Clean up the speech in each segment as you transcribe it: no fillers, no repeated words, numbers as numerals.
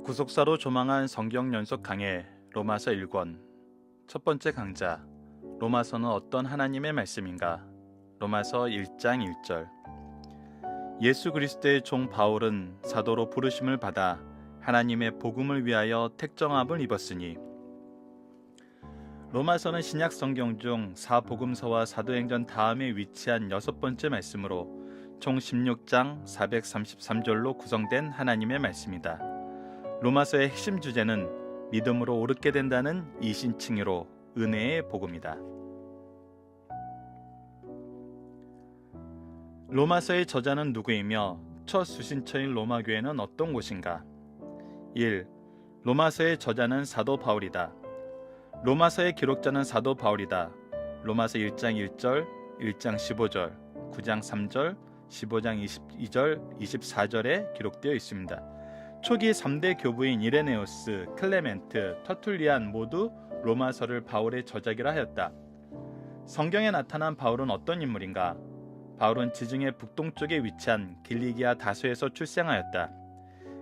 구속사로 조망한 성경 연속 강해 로마서 1권 첫 번째 강좌. 로마서는 어떤 하나님의 말씀인가? 로마서 1장 1절. 예수 그리스도의 종 바울은 사도로 부르심을 받아 하나님의 복음을 위하여 택정함을 입었으니. 로마서는 신약 성경 중 사복음서와 사도행전 다음에 위치한 여섯 번째 말씀으로 총 16장 433절로 구성된 하나님의 말씀이다. 로마서의 핵심 주제는 믿음으로 옳게 된다는 이신칭의로 은혜의 복음이다. 로마서의 저자는 누구이며 첫 수신처인 로마 교회는 어떤 곳인가? 1. 로마서의 저자는 사도 바울이다. 로마서의 기록자는 사도 바울이다. 로마서 1장 1절, 1장 15절, 9장 3절, 15장 22절, 24절에 기록되어 있습니다. 초기 3대 교부인 이레네우스, 클레멘트, 터툴리안 모두 로마서를 바울의 저작이라 하였다. 성경에 나타난 바울은 어떤 인물인가? 바울은 지중해 북동쪽에 위치한 길리기아 다소에서 출생하였다.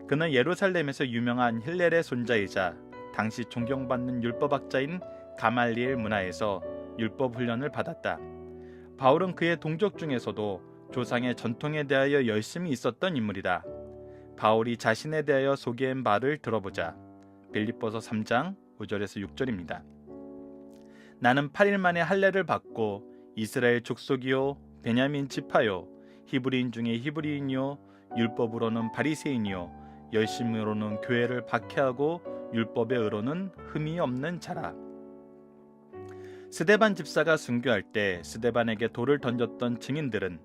그는 예루살렘에서 유명한 힐렐의 손자이자 당시 존경받는 율법학자인 가말리엘 문화에서 율법 훈련을 받았다. 바울은 그의 동족 중에서도 조상의 전통에 대하여 열심히 있었던 인물이다. 바울이 자신에 대하여 소개한 바를 들어보자. 빌립보서 3장 5절에서 6절입니다. 나는 8일 만에 할례를 받고 이스라엘 족속이요 베냐민 지파요 히브리인 중에 히브리인이요 율법으로는 바리새인이요 열심으로는 교회를 박해하고 율법의 의로는 흠이 없는 자라. 스데반 집사가 순교할 때 스데반에게 돌을 던졌던 증인들은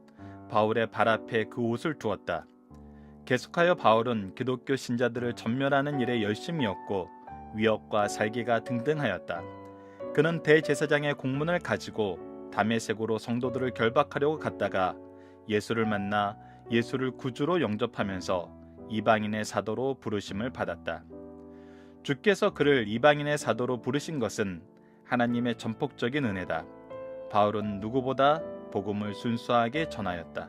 바울의 발 앞에 그 옷을 두었다. 계속하여 바울은 기독교 신자들을 전멸하는 일에 열심이었고 위협과 살기가 등등하였다. 그는 대제사장의 공문을 가지고 다메섹으로 성도들을 결박하려고 갔다가 예수를 만나 예수를 구주로 영접하면서 이방인의 사도로 부르심을 받았다. 주께서 그를 이방인의 사도로 부르신 것은 하나님의 전폭적인 은혜다. 바울은 누구보다 복음을 순수하게 전하였다.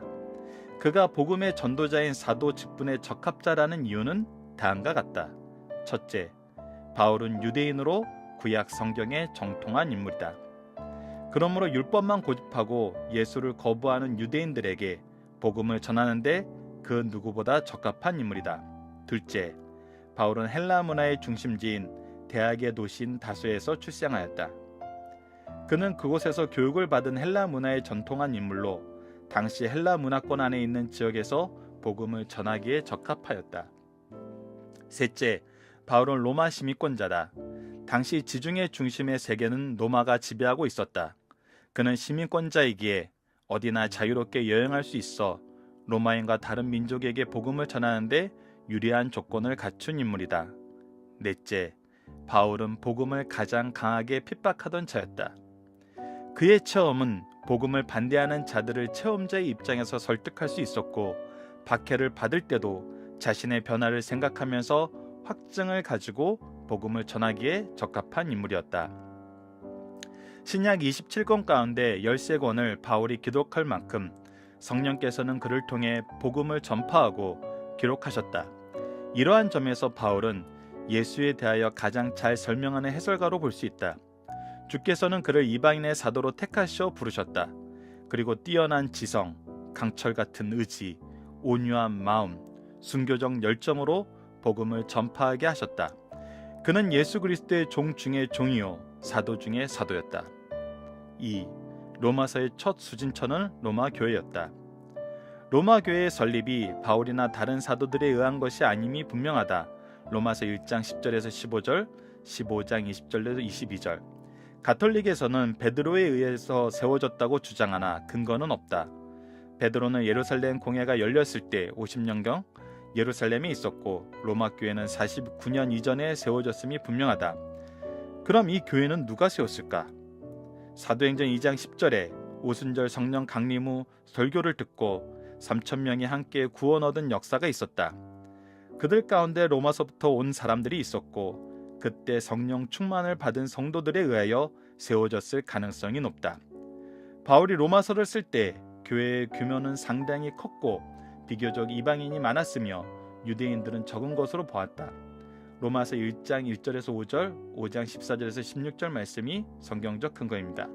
그가 복음의 전도자인 사도 직분의 적합자라는 이유는 다음과 같다. 첫째, 바울은 유대인으로 구약 성경에 정통한 인물이다. 그러므로 율법만 고집하고 예수를 거부하는 유대인들에게 복음을 전하는데 그 누구보다 적합한 인물이다. 둘째, 바울은 헬라 문화의 중심지인 대학의 도시인 다소에서 출생하였다. 그는 그곳에서 교육을 받은 헬라 문화에 전통한 인물로 당시 헬라 문화권 안에 있는 지역에서 복음을 전하기에 적합하였다. 셋째, 바울은 로마 시민권자다. 당시 지중해 중심의 세계는 로마가 지배하고 있었다. 그는 시민권자이기에 어디나 자유롭게 여행할 수 있어 로마인과 다른 민족에게 복음을 전하는데 유리한 조건을 갖춘 인물이다. 넷째, 바울은 복음을 가장 강하게 핍박하던 자였다. 그의 체험은 복음을 반대하는 자들을 체험자의 입장에서 설득할 수 있었고 박해를 받을 때도 자신의 변화를 생각하면서 확증을 가지고 복음을 전하기에 적합한 인물이었다. 신약 27권 가운데 13권을 바울이 기록할 만큼 성령께서는 그를 통해 복음을 전파하고 기록하셨다. 이러한 점에서 바울은 예수에 대하여 가장 잘 설명하는 해설가로 볼 수 있다. 주께서는 그를 이방인의 사도로 택하시어 부르셨다. 그리고 뛰어난 지성, 강철 같은 의지, 온유한 마음, 순교적 열정으로 복음을 전파하게 하셨다. 그는 예수 그리스도의 종 중의 종이요 사도 중의 사도였다. 2. 로마서의 첫 수진처는 로마 교회였다. 로마 교회의 설립이 바울이나 다른 사도들에 의한 것이 아님이 분명하다. 로마서 1장 10절에서 15절, 15장 20절에서 22절. 가톨릭에서는 베드로에 의해서 세워졌다고 주장하나 근거는 없다. 베드로는 예루살렘 공회가 열렸을 때 50년경 예루살렘에 있었고 로마 교회는 49년 이전에 세워졌음이 분명하다. 그럼 이 교회는 누가 세웠을까? 사도행전 2장 10절에 오순절 성령 강림 후 설교를 듣고 3,000명이 함께 구원 얻은 역사가 있었다. 그들 가운데 로마서부터 온 사람들이 있었고 그때 성령 충만을 받은 성도들에 의하여 세워졌을 가능성이 높다. 바울이 로마서를 쓸 때 교회의 규모는 상당히 컸고 비교적 이방인이 많았으며 유대인들은 적은 것으로 보았다. 로마서 1장 1절에서 5절, 5장 14절에서 16절 말씀이 성경적 근거입니다.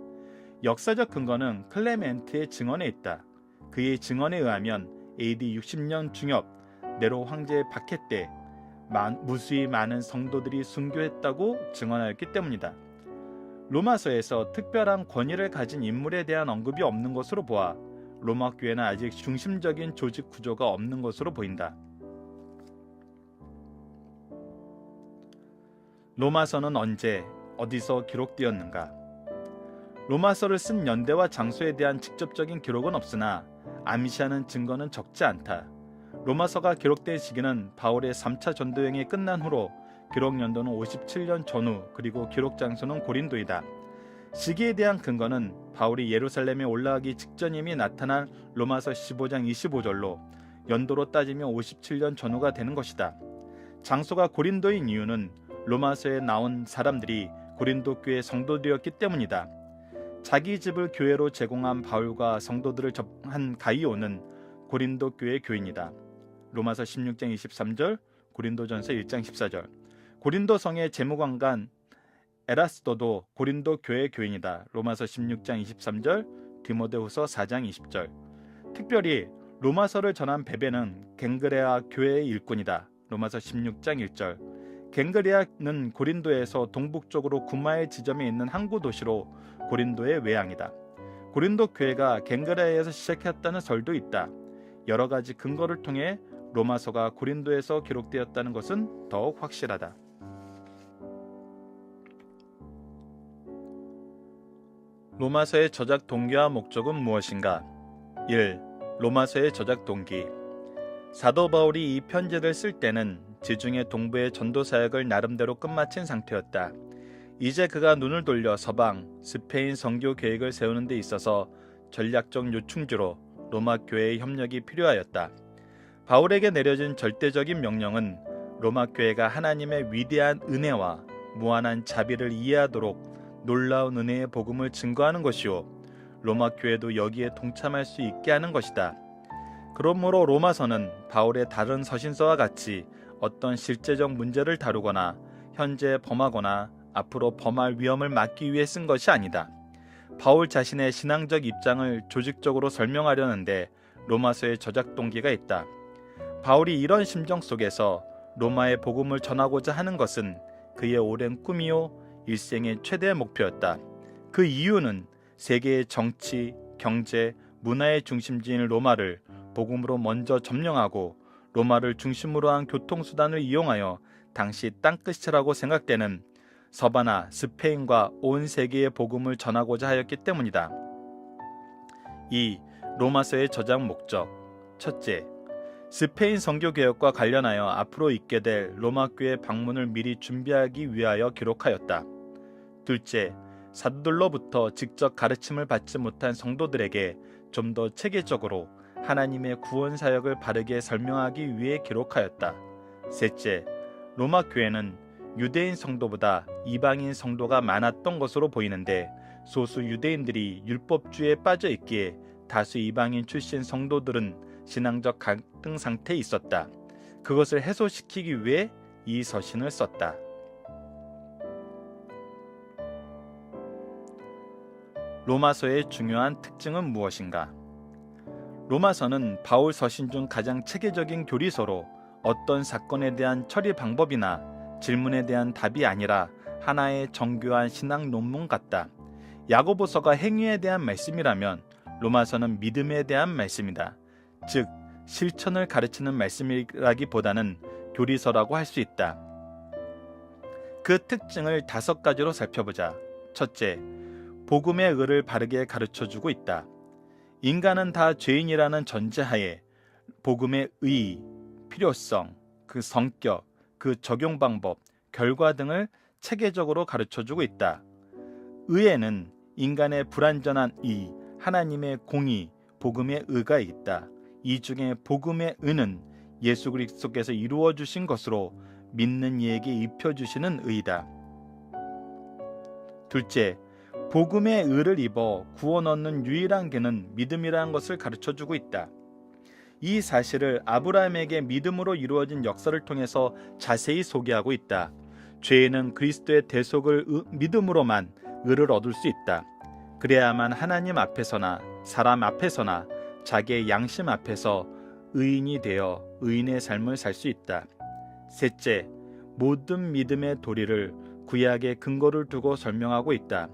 역사적 근거는 클레멘트의 증언에 있다. 그의 증언에 의하면 AD 60년 중엽 네로 황제의 박해 때 무수히 많은 성도들이 순교했다고 증언하였기 때문이다. 로마서에서 특별한 권위를 가진 인물에 대한 언급이 없는 것으로 보아 로마 교회는 아직 중심적인 조직 구조가 없는 것으로 보인다. 로마서는 언제, 어디서 기록되었는가? 로마서를 쓴 연대와 장소에 대한 직접적인 기록은 없으나 암시하는 증거는 적지 않다. 로마서가 기록된 시기는 바울의 3차 전도 여행이 끝난 후로 기록 연도는 57년 전후, 그리고 기록 장소는 고린도이다. 시기에 대한 근거는 바울이 예루살렘에 올라가기 직전임이 나타난 로마서 15장 25절로 연도로 따지면 57년 전후가 되는 것이다. 장소가 고린도인 이유는 로마서에 나온 사람들이 고린도 교회 성도들이었기 때문이다. 자기 집을 교회로 제공한 바울과 성도들을 접한 가이오는 고린도 교회 교인이다. 로마서 16장 23절, 고린도전서 1장 14절. 고린도 성의 재무관관 에라스도도 고린도 교회 교인이다. 로마서 16장 23절, 디모데후서 4장 20절. 특별히 로마서를 전한 베베는 갱그레아 교회의 일꾼이다. 로마서 16장 1절. 갱그레아는 고린도에서 동북쪽으로 9마일 지점에 있는 항구 도시로 고린도의 외양이다. 고린도 교회가 갱그레아에서 시작했다는 설도 있다. 여러 가지 근거를 통해 로마서가 고린도에서 기록되었다는 것은 더욱 확실하다. 로마서의 저작 동기와 목적은 무엇인가? 1. 로마서의 저작 동기. 사도 바울이 이 편지를 쓸 때는 지중해 동부의 전도 사역을 나름대로 끝마친 상태였다. 이제 그가 눈을 돌려 서방, 스페인 선교 계획을 세우는 데 있어서 전략적 요충지로 로마 교회의 협력이 필요하였다. 바울에게 내려진 절대적인 명령은 로마 교회가 하나님의 위대한 은혜와 무한한 자비를 이해하도록 놀라운 은혜의 복음을 증거하는 것이요, 로마 교회도 여기에 동참할 수 있게 하는 것이다. 그러므로 로마서는 바울의 다른 서신서와 같이 어떤 실제적 문제를 다루거나 현재 범하거나 앞으로 범할 위험을 막기 위해 쓴 것이 아니다. 바울 자신의 신앙적 입장을 조직적으로 설명하려는데 로마서의 저작 동기가 있다. 바울이 이런 심정 속에서 로마의 복음을 전하고자 하는 것은 그의 오랜 꿈이요 일생의 최대 목표였다. 그 이유는 세계의 정치, 경제, 문화의 중심지인 로마를 복음으로 먼저 점령하고 로마를 중심으로 한 교통수단을 이용하여 당시 땅끝이라고 생각되는 서바나, 스페인과 온 세계의 복음을 전하고자 하였기 때문이다. 2. 로마서의 저작 목적. 첫째, 스페인 선교개혁과 관련하여 앞으로 있게 될 로마 교회 방문을 미리 준비하기 위하여 기록하였다. 둘째, 사도들로부터 직접 가르침을 받지 못한 성도들에게 좀 더 체계적으로 하나님의 구원 사역을 바르게 설명하기 위해 기록하였다. 셋째, 로마 교회는 유대인 성도보다 이방인 성도가 많았던 것으로 보이는데 소수 유대인들이 율법주의에 빠져 있기에 다수 이방인 출신 성도들은 신앙적 갈등 상태에 있었다. 그것을 해소시키기 위해 이 서신을 썼다. 로마서의 중요한 특징은 무엇인가? 로마서는 바울 서신 중 가장 체계적인 교리서로 어떤 사건에 대한 처리 방법이나 질문에 대한 답이 아니라 하나의 정교한 신학 논문 같다. 야고보서가 행위에 대한 말씀이라면 로마서는 믿음에 대한 말씀이다. 즉, 실천을 가르치는 말씀이라기보다는 교리서라고 할 수 있다. 그 특징을 5가지로 살펴보자. 첫째, 복음의 의를 바르게 가르쳐주고 있다. 인간은 다 죄인이라는 전제하에 복음의 의, 필요성, 그 성격, 그 적용 방법, 결과 등을 체계적으로 가르쳐주고 있다. 의에는 인간의 불완전한 의, 하나님의 공의, 복음의 의가 있다. 이 중에 복음의 의는 예수 그리스도께서 이루어 주신 것으로 믿는 이에게 입혀주시는 의이다. 둘째, 복음의 의를 입어 구원 얻는 유일한 길은 믿음이라는 것을 가르쳐주고 있다. 이 사실을 아브라함에게 믿음으로 이루어진 역사를 통해서 자세히 소개하고 있다. 죄인은 그리스도의 대속을 믿음으로만 의를 얻을 수 있다. 그래야만 하나님 앞에서나 사람 앞에서나 자기의 양심 앞에서 의인이 되어 의인의 삶을 살 수 있다. 셋째, 모든 믿음의 도리를 구약의 근거를 두고 설명하고 있다.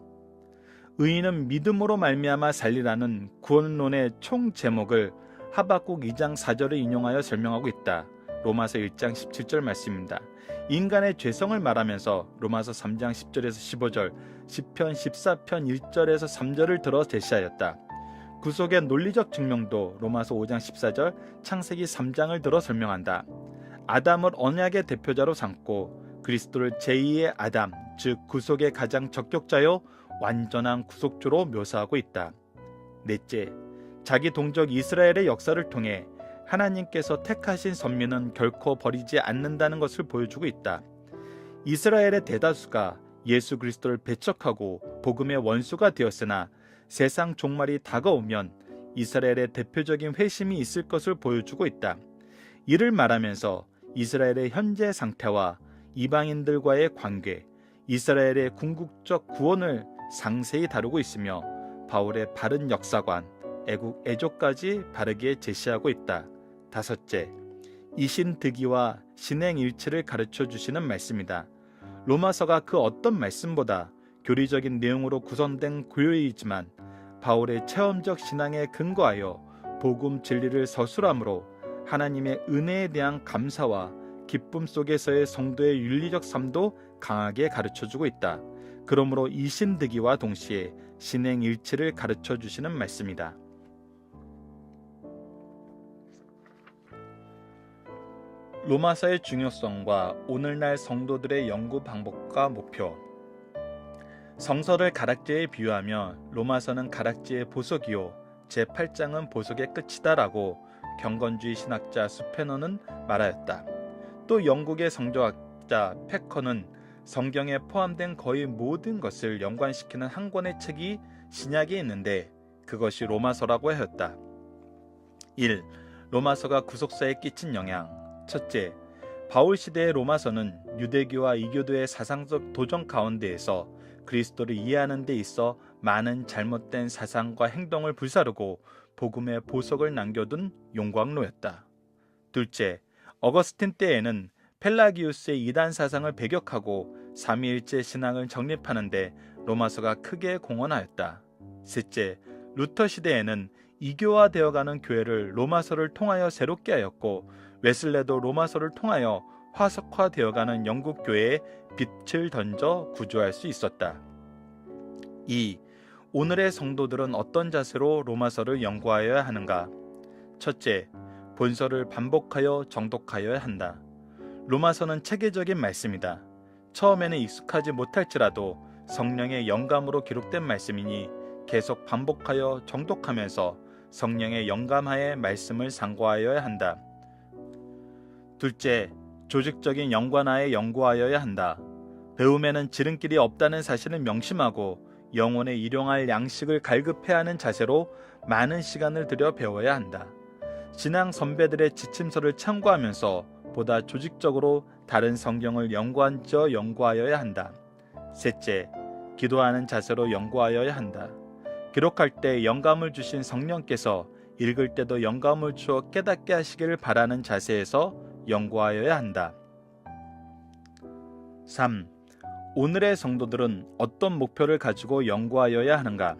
의인은 믿음으로 말미암아 살리라는 구원론의 총 제목을 하박국 2장 4절을 인용하여 설명하고 있다. 로마서 1장 17절 말씀입니다. 인간의 죄성을 말하면서 로마서 3장 10절에서 15절, 시편 14편 1절에서 3절을 들어 제시하였다. 구속의 논리적 증명도 로마서 5장 14절, 창세기 3장을 들어 설명한다. 아담을 언약의 대표자로 삼고 그리스도를 제2의 아담, 즉 구속의 가장 적격자요 완전한 구속주로 묘사하고 있다. 넷째, 자기 동족 이스라엘의 역사를 통해 하나님께서 택하신 선민은 결코 버리지 않는다는 것을 보여주고 있다. 이스라엘의 대다수가 예수 그리스도를 배척하고 복음의 원수가 되었으나 세상 종말이 다가오면 이스라엘의 대표적인 회심이 있을 것을 보여주고 있다. 이를 말하면서 이스라엘의 현재 상태와 이방인들과의 관계, 이스라엘의 궁극적 구원을 상세히 다루고 있으며 바울의 바른 역사관, 애국 애조까지 바르게 제시하고 있다. 다섯째, 이신득이와 신행일치를 가르쳐 주시는 말씀이다. 로마서가 그 어떤 말씀보다 교리적인 내용으로 구성된 고요이지만 바울의 체험적 신앙에 근거하여 복음 진리를 서술함으로 하나님의 은혜에 대한 감사와 기쁨 속에서의 성도의 윤리적 삶도 강하게 가르쳐주고 있다. 그러므로 이신득이와 동시에 신행일치를 가르쳐 주시는 말씀이다. 로마서의 중요성과 오늘날 성도들의 연구 방법과 목표. 성서를 가락지에 비유하며 로마서는 가락지의 보석이요 제8장은 보석의 끝이다라고 경건주의 신학자 수페너는 말하였다. 또 영국의 성경학자 패커는 성경에 포함된 거의 모든 것을 연관시키는 한 권의 책이 신약에 있는데 그것이 로마서라고 하였다. 1. 로마서가 구속사에 끼친 영향. 첫째, 바울 시대의 로마서는 유대교와 이교도의 사상적 도전 가운데에서 그리스도를 이해하는 데 있어 많은 잘못된 사상과 행동을 불사르고 복음의 보석을 남겨둔 용광로였다. 둘째, 어거스틴 때에는 펠라기우스의 이단 사상을 배격하고 삼위일체 신앙을 정립하는데 로마서가 크게 공헌하였다. 셋째, 루터 시대에는 이교화되어가는 교회를 로마서를 통하여 새롭게 하였고 웨슬레도 로마서를 통하여 화석화되어가는 영국 교회에 빛을 던져 구조할 수 있었다. 2. 오늘의 성도들은 어떤 자세로 로마서를 연구하여야 하는가? 첫째, 본서를 반복하여 정독하여야 한다. 로마서는 체계적인 말씀이다. 처음에는 익숙하지 못할지라도 성령의 영감으로 기록된 말씀이니 계속 반복하여 정독하면서 성령의 영감하에 말씀을 상고하여야 한다. 둘째, 조직적인 연관하에 연구하여야 한다. 배움에는 지름길이 없다는 사실을 명심하고 영혼에 일용할 양식을 갈급해야 하는 자세로 많은 시간을 들여 배워야 한다. 신앙 선배들의 지침서를 참고하면서 보다 조직적으로 다른 성경을 연구한저 연구하여야 한다. 셋째, 기도하는 자세로 연구하여야 한다. 기록할 때 영감을 주신 성령께서 읽을 때도 영감을 주어 깨닫게 하시기를 바라는 자세에서 연구하여야 한다. 3. 오늘의 성도들은 어떤 목표를 가지고 연구하여야 하는가?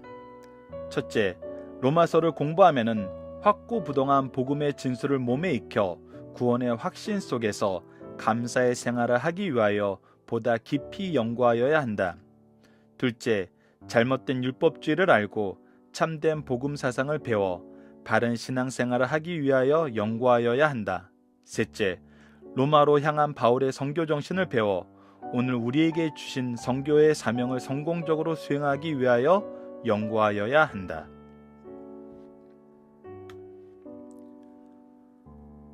첫째, 로마서를 공부하면은 확고부동한 복음의 진수를 몸에 익혀 구원의 확신 속에서 감사의 생활을 하기 위하여 보다 깊이 연구하여야 한다. 둘째, 잘못된 율법주의를 알고 참된 복음 사상을 배워 바른 신앙생활을 하기 위하여 연구하여야 한다. 셋째, 로마로 향한 바울의 선교 정신을 배워 오늘 우리에게 주신 선교의 사명을 성공적으로 수행하기 위하여 연구하여야 한다.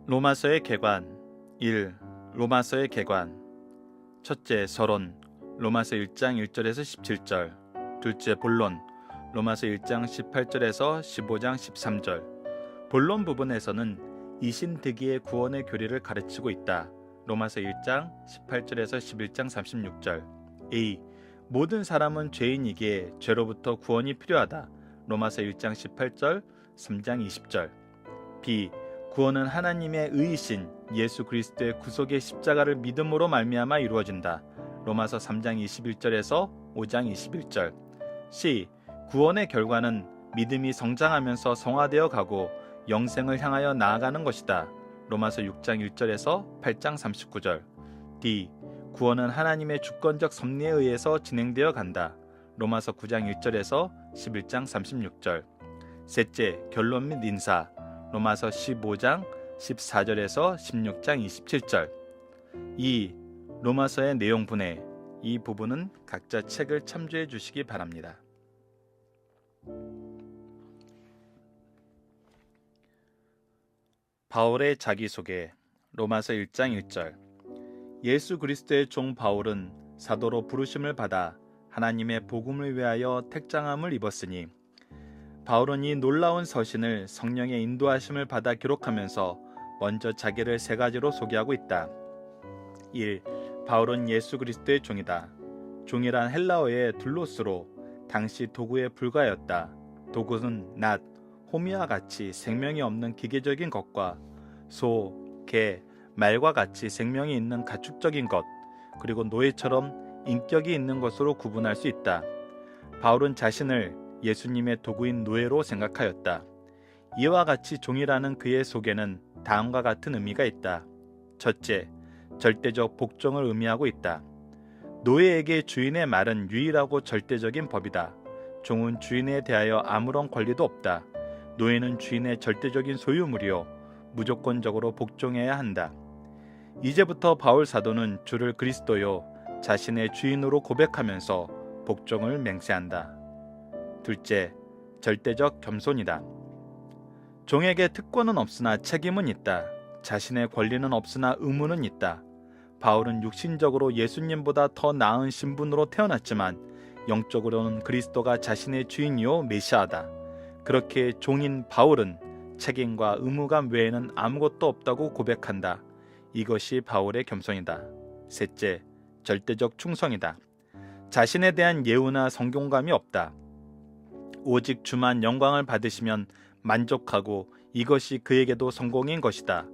로마서의 개관. 1. 로마서의 개관. 첫째, 서론. 로마서 1장 1절에서 17절. 둘째, 본론. 로마서 1장 18절에서 15장 13절. 본론 부분에서는 이신득이의 구원의 교리를 가르치고 있다. 로마서 1장 18절에서 11장 36절. A. 모든 사람은 죄인이기에 죄로부터 구원이 필요하다. 로마서 1장 18절, 3장 20절. B. 구원은 하나님의 의이신 예수 그리스도의 구속의 십자가를 믿음으로 말미암아 이루어진다. 로마서 3장 21절에서 5장 21절. C. 구원의 결과는 믿음이 성장하면서 성화되어 가고 영생을 향하여 나아가는 것이다. 로마서 6장 1절에서 8장 39절. D. 구원은 하나님의 주권적 섭리에 의해서 진행되어 간다. 로마서 9장 1절에서 11장 36절. 셋째, 결론 및 인사. 로마서 15장 14절에서 16장 27절. 2. 로마서의 내용 분해. 이 부분은 각자 책을 참조해 주시기 바랍니다. 바울의 자기소개. 로마서 1장 1절. 예수 그리스도의 종 바울은 사도로 부르심을 받아 하나님의 복음을 위하여 택장함을 입었으니, 바울은 이 놀라운 서신을 성령의 인도하심을 받아 기록하면서 먼저 자기를 세 가지로 소개하고 있다. 1. 바울은 예수 그리스도의 종이다. 종이란 헬라어의 둘로스로 당시 도구에 불과하였다. 도구는 낫, 호미와 같이 생명이 없는 기계적인 것과 소, 개, 말과 같이 생명이 있는 가축적인 것, 그리고 노예처럼 인격이 있는 것으로 구분할 수 있다. 바울은 자신을 예수님의 도구인 노예로 생각하였다. 이와 같이 종이라는 그의 속에는 다음과 같은 의미가 있다. 첫째, 절대적 복종을 의미하고 있다. 노예에게 주인의 말은 유일하고 절대적인 법이다. 종은 주인에 대하여 아무런 권리도 없다. 노예는 주인의 절대적인 소유물이요, 무조건적으로 복종해야 한다. 이제부터 바울 사도는 주를 그리스도요 자신의 주인으로 고백하면서 복종을 맹세한다. 둘째, 절대적 겸손이다. 종에게 특권은 없으나 책임은 있다. 자신의 권리는 없으나 의무는 있다. 바울은 육신적으로 예수님보다 더 나은 신분으로 태어났지만 영적으로는 그리스도가 자신의 주인이요 메시아다. 그렇게 종인 바울은 책임과 의무감 외에는 아무것도 없다고 고백한다. 이것이 바울의 겸손이다. 셋째, 절대적 충성이다. 자신에 대한 예우나 성공감이 없다. 오직 주만 영광을 받으시면 만족하고 이것이 그에게도 성공인 것이다.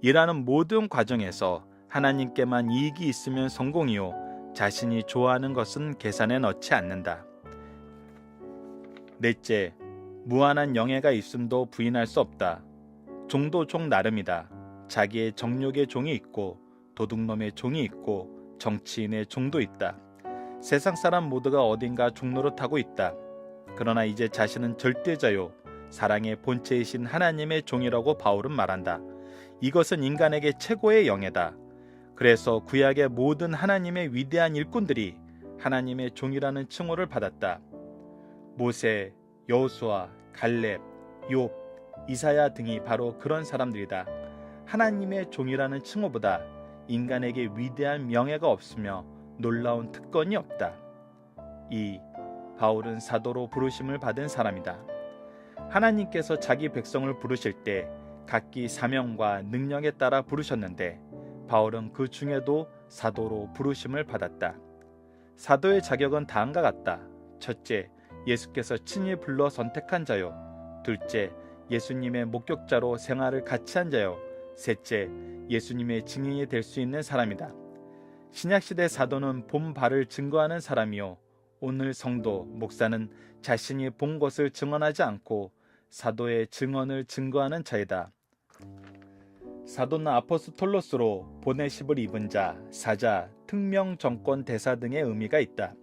일하는 모든 과정에서 하나님께만 이익이 있으면 성공이요, 자신이 좋아하는 것은 계산에 넣지 않는다. 넷째, 무한한 영예가 있음도 부인할 수 없다. 종도 종 나름이다. 자기의 정욕의 종이 있고 도둑놈의 종이 있고 정치인의 종도 있다. 세상 사람 모두가 어딘가 종노릇하고 있다. 그러나 이제 자신은 절대자요 사랑의 본체이신 하나님의 종이라고 바울은 말한다. 이것은 인간에게 최고의 영예다. 그래서 구약의 모든 하나님의 위대한 일꾼들이 하나님의 종이라는 칭호를 받았다. 모세, 여호수아, 갈렙, 욥, 이사야 등이 바로 그런 사람들이다. 하나님의 종이라는 칭호보다 인간에게 위대한 명예가 없으며 놀라운 특권이 없다. 2. 바울은 사도로 부르심을 받은 사람이다. 하나님께서 자기 백성을 부르실 때 각기 사명과 능력에 따라 부르셨는데 바울은 그 중에도 사도로 부르심을 받았다. 사도의 자격은 다음과 같다. 첫째, 예수께서 친히 불러 선택한 자요. 둘째, 예수님의 목격자로 생활을 같이 한 자요. 셋째, 예수님의 증인이 될 수 있는 사람이다. 신약시대 사도는 본 바를 증거하는 사람이요, 오늘 성도, 목사는 자신이 본 것을 증언하지 않고 사도의 증언을 증거하는 자이다. 사도는 아포스톨로스로 보내십을 입은 자, 사자, 특명 정권 대사 등의 의미가 있다.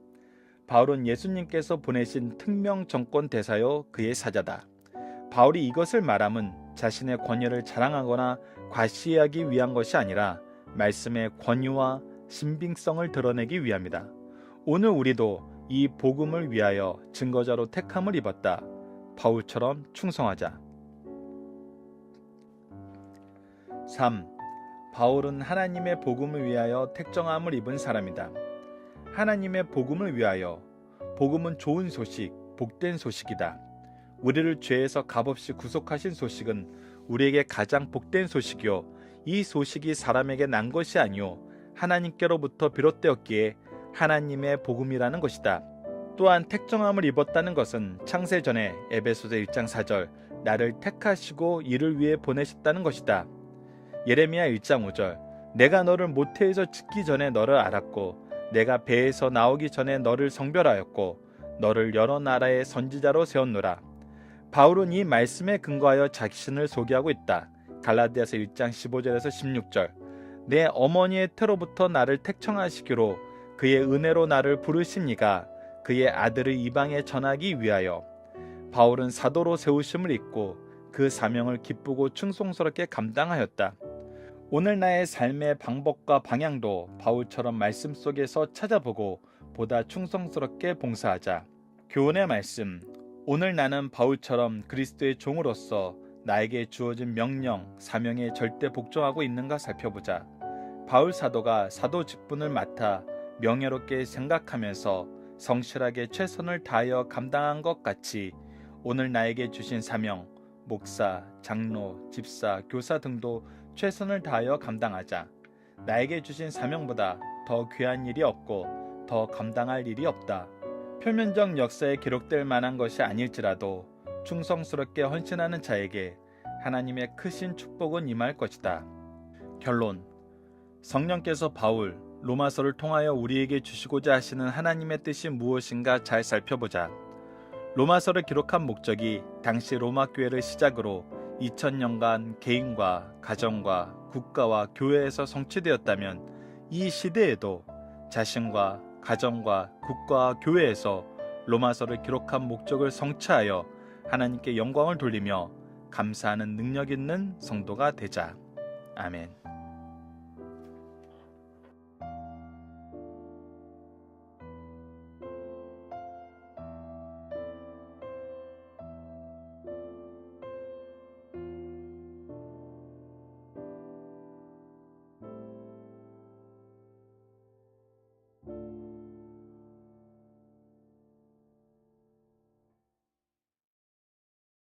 바울은 예수님께서 보내신 특명 정권 대사요 그의 사자다. 바울이 이것을 말함은 자신의 권위를 자랑하거나 과시하기 위한 것이 아니라 말씀의 권위와 신빙성을 드러내기 위함이다. 오늘 우리도 이 복음을 위하여 증거자로 택함을 입었다. 바울처럼 충성하자. 3. 바울은 하나님의 복음을 위하여 택정함을 입은 사람이다. 하나님의 복음을 위하여. 복음은 좋은 소식, 복된 소식이다. 우리를 죄에서 값없이 구속하신 소식은 우리에게 가장 복된 소식이요 이 소식이 사람에게 난 것이 아니요 하나님께로부터 비롯되었기에 하나님의 복음이라는 것이다. 또한 택정함을 입었다는 것은 창세 전에 에베소서 1장 4절 나를 택하시고 이를 위해 보내셨다는 것이다. 예레미야 1장 5절 내가 너를 모태에서 짓기 전에 너를 알았고 내가 배에서 나오기 전에 너를 성별하였고 너를 여러 나라의 선지자로 세웠노라. 바울은 이 말씀에 근거하여 자신을 소개하고 있다. 갈라디아서 1장 15절에서 16절 내 어머니의 태로부터 나를 택정하시기로 그의 은혜로 나를 부르십니까 그의 아들을 이방에 전하기 위하여. 바울은 사도로 세우심을 입고 그 사명을 기쁘고 충성스럽게 감당하였다. 오늘 나의 삶의 방법과 방향도 바울처럼 말씀 속에서 찾아보고 보다 충성스럽게 봉사하자. 교훈의 말씀. 오늘 나는 바울처럼 그리스도의 종으로서 나에게 주어진 명령, 사명에 절대 복종하고 있는가 살펴보자. 바울 사도가 사도 직분을 맡아 명예롭게 생각하면서 성실하게 최선을 다하여 감당한 것 같이 오늘 나에게 주신 사명, 목사, 장로, 집사, 교사 등도 최선을 다하여 감당하자. 나에게 주신 사명보다 더 귀한 일이 없고 더 감당할 일이 없다. 표면적 역사에 기록될 만한 것이 아닐지라도 충성스럽게 헌신하는 자에게 하나님의 크신 축복은 임할 것이다. 결론. 성령께서 바울, 로마서를 통하여 우리에게 주시고자 하시는 하나님의 뜻이 무엇인가 잘 살펴보자. 로마서를 기록한 목적이 당시 로마 교회를 시작으로 2000년간 개인과 가정과 국가와 교회에서 성취되었다면 이 시대에도 자신과 가정과 국가와 교회에서 로마서를 기록한 목적을 성취하여 하나님께 영광을 돌리며 감사하는 능력 있는 성도가 되자. 아멘.